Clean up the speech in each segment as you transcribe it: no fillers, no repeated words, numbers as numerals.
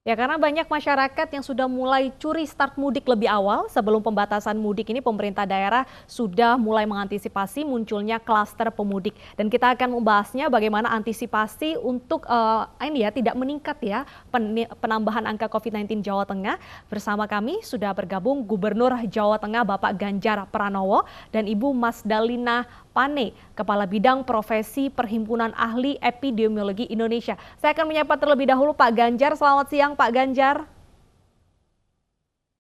Ya, karena banyak masyarakat yang sudah mulai curi start mudik lebih awal. Sebelum pembatasan mudik ini, pemerintah daerah sudah mulai mengantisipasi munculnya klaster pemudik. Dan kita akan membahasnya bagaimana antisipasi untuk ini ya tidak meningkat ya penambahan angka COVID-19 Jawa Tengah. Bersama kami sudah bergabung Gubernur Jawa Tengah Bapak Ganjar Pranowo dan Ibu Mas Dalina Pane, Kepala Bidang Profesi Perhimpunan Ahli Epidemiologi Indonesia. Saya akan menyapa terlebih dahulu Pak Ganjar. Selamat siang Pak Ganjar.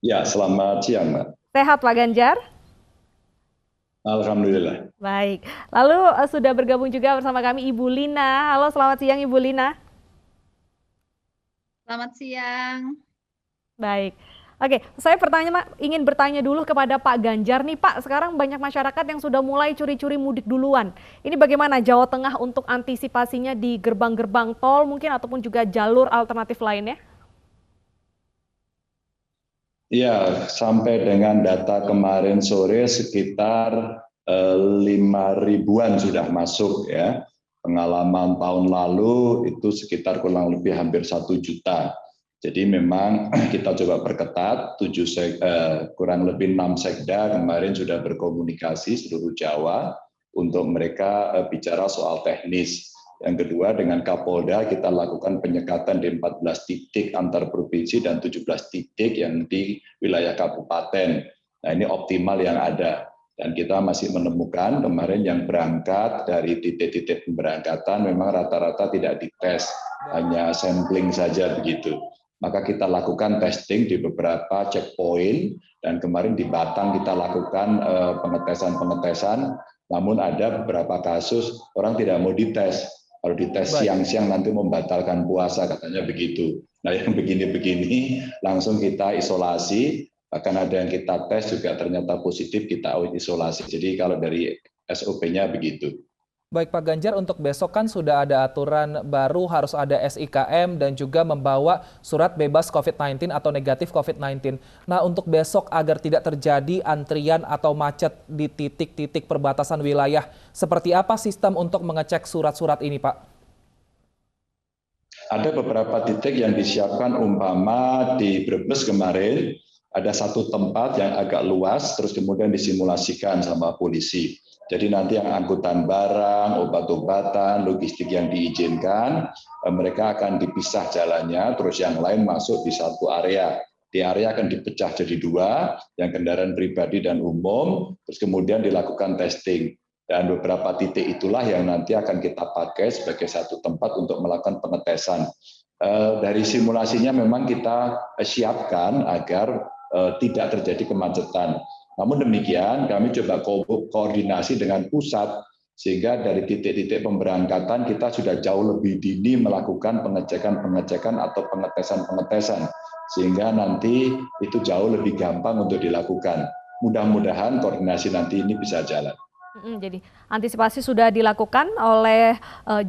Ya, selamat siang, Mbak. Sehat Pak Ganjar? Alhamdulillah. Baik. Lalu sudah bergabung juga bersama kami Ibu Lina. Halo, selamat siang Ibu Lina. Selamat siang. Baik. Oke, saya ingin bertanya dulu kepada Pak Ganjar nih Pak, sekarang banyak masyarakat yang sudah mulai curi-curi mudik duluan. Ini bagaimana Jawa Tengah untuk antisipasinya di gerbang-gerbang tol mungkin ataupun juga jalur alternatif lainnya? Ya, sampai dengan data kemarin sore sekitar 5 ribuan sudah masuk ya. Pengalaman tahun lalu itu sekitar kurang lebih hampir 1 juta. Jadi memang kita coba perketat, kurang lebih 6 sekda kemarin sudah berkomunikasi seluruh Jawa untuk mereka bicara soal teknis. Yang kedua dengan Kapolda kita lakukan penyekatan di 14 titik antar provinsi dan 17 titik yang di wilayah kabupaten. Nah ini optimal yang ada. Dan kita masih menemukan kemarin yang berangkat dari titik-titik pemberangkatan memang rata-rata tidak dites, hanya sampling saja begitu. Maka kita lakukan testing di beberapa checkpoint dan kemarin di Batang kita lakukan pengetesan, namun ada beberapa kasus orang tidak mau dites. Kalau dites siang-siang nanti membatalkan puasa katanya begitu. Nah yang begini-begini langsung kita isolasi, bahkan ada yang kita tes juga ternyata positif kita isolasi. Jadi kalau dari SOP-nya begitu. Baik Pak Ganjar, untuk besok kan sudah ada aturan baru harus ada SIKM dan juga membawa surat bebas COVID-19 atau negatif COVID-19. Nah untuk besok agar tidak terjadi antrian atau macet di titik-titik perbatasan wilayah, seperti apa sistem untuk mengecek surat-surat ini Pak? Ada beberapa titik yang disiapkan umpama di Brebes kemarin, ada satu tempat yang agak luas, terus kemudian disimulasikan sama polisi. Jadi nanti yang angkutan barang, obat-obatan, logistik yang diizinkan, mereka akan dipisah jalannya, terus yang lain masuk di satu area. Di area akan dipecah jadi 2, yang kendaraan pribadi dan umum, terus kemudian dilakukan testing. Dan beberapa titik itulah yang nanti akan kita pakai sebagai satu tempat untuk melakukan pengetesan. Dari simulasinya memang kita siapkan agar tidak terjadi kemacetan. Namun demikian, kami coba koordinasi dengan pusat, sehingga dari titik-titik pemberangkatan kita sudah jauh lebih dini melakukan pengecekan-pengecekan atau pengetesan-pengetesan, sehingga nanti itu jauh lebih gampang untuk dilakukan. Mudah-mudahan koordinasi nanti ini bisa jalan. Jadi antisipasi sudah dilakukan oleh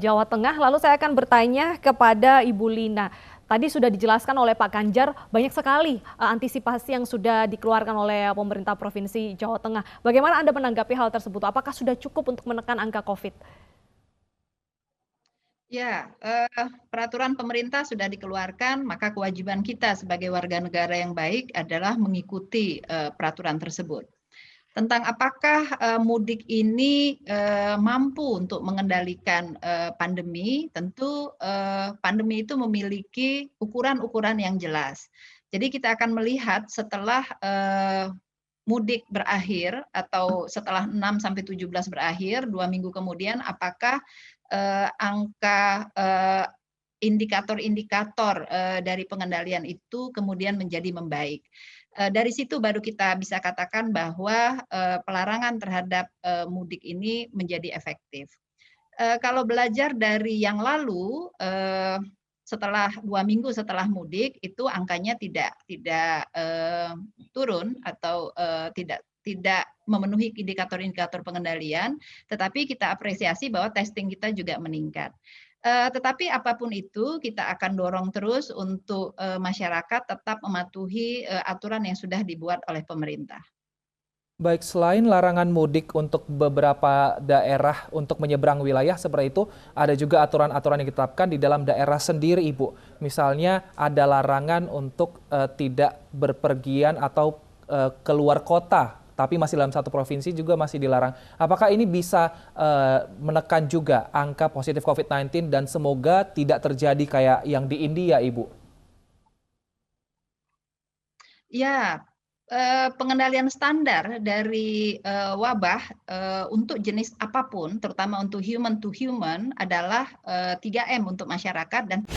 Jawa Tengah. Lalu saya akan bertanya kepada Ibu Lina. Tadi sudah dijelaskan oleh Pak Ganjar banyak sekali antisipasi yang sudah dikeluarkan oleh pemerintah Provinsi Jawa Tengah. Bagaimana Anda menanggapi hal tersebut? Apakah sudah cukup untuk menekan angka COVID? Ya, peraturan pemerintah sudah dikeluarkan, maka kewajiban kita sebagai warga negara yang baik adalah mengikuti peraturan tersebut. Tentang apakah mudik ini mampu untuk mengendalikan pandemi, tentu pandemi itu memiliki ukuran-ukuran yang jelas. Jadi kita akan melihat setelah mudik berakhir atau setelah 6 sampai 17 berakhir, 2 minggu kemudian apakah angka indikator-indikator dari pengendalian itu kemudian menjadi membaik. Dari situ baru kita bisa katakan bahwa pelarangan terhadap mudik ini menjadi efektif. Kalau belajar dari yang lalu, setelah 2 minggu setelah mudik itu angkanya tidak turun atau tidak memenuhi indikator-indikator pengendalian, tetapi kita apresiasi bahwa testing kita juga meningkat. Tetapi apapun itu kita akan dorong terus untuk masyarakat tetap mematuhi aturan yang sudah dibuat oleh pemerintah. Baik, selain larangan mudik untuk beberapa daerah untuk menyeberang wilayah seperti itu, ada juga aturan-aturan yang ditetapkan di dalam daerah sendiri, Ibu. Misalnya ada larangan untuk tidak berpergian atau keluar kota, tapi masih dalam satu provinsi juga masih dilarang. Apakah ini bisa menekan juga angka positif COVID-19 dan semoga tidak terjadi kayak yang di India, Ibu? Ya, pengendalian standar dari wabah untuk jenis apapun, terutama untuk human to human, adalah 3M untuk masyarakat dan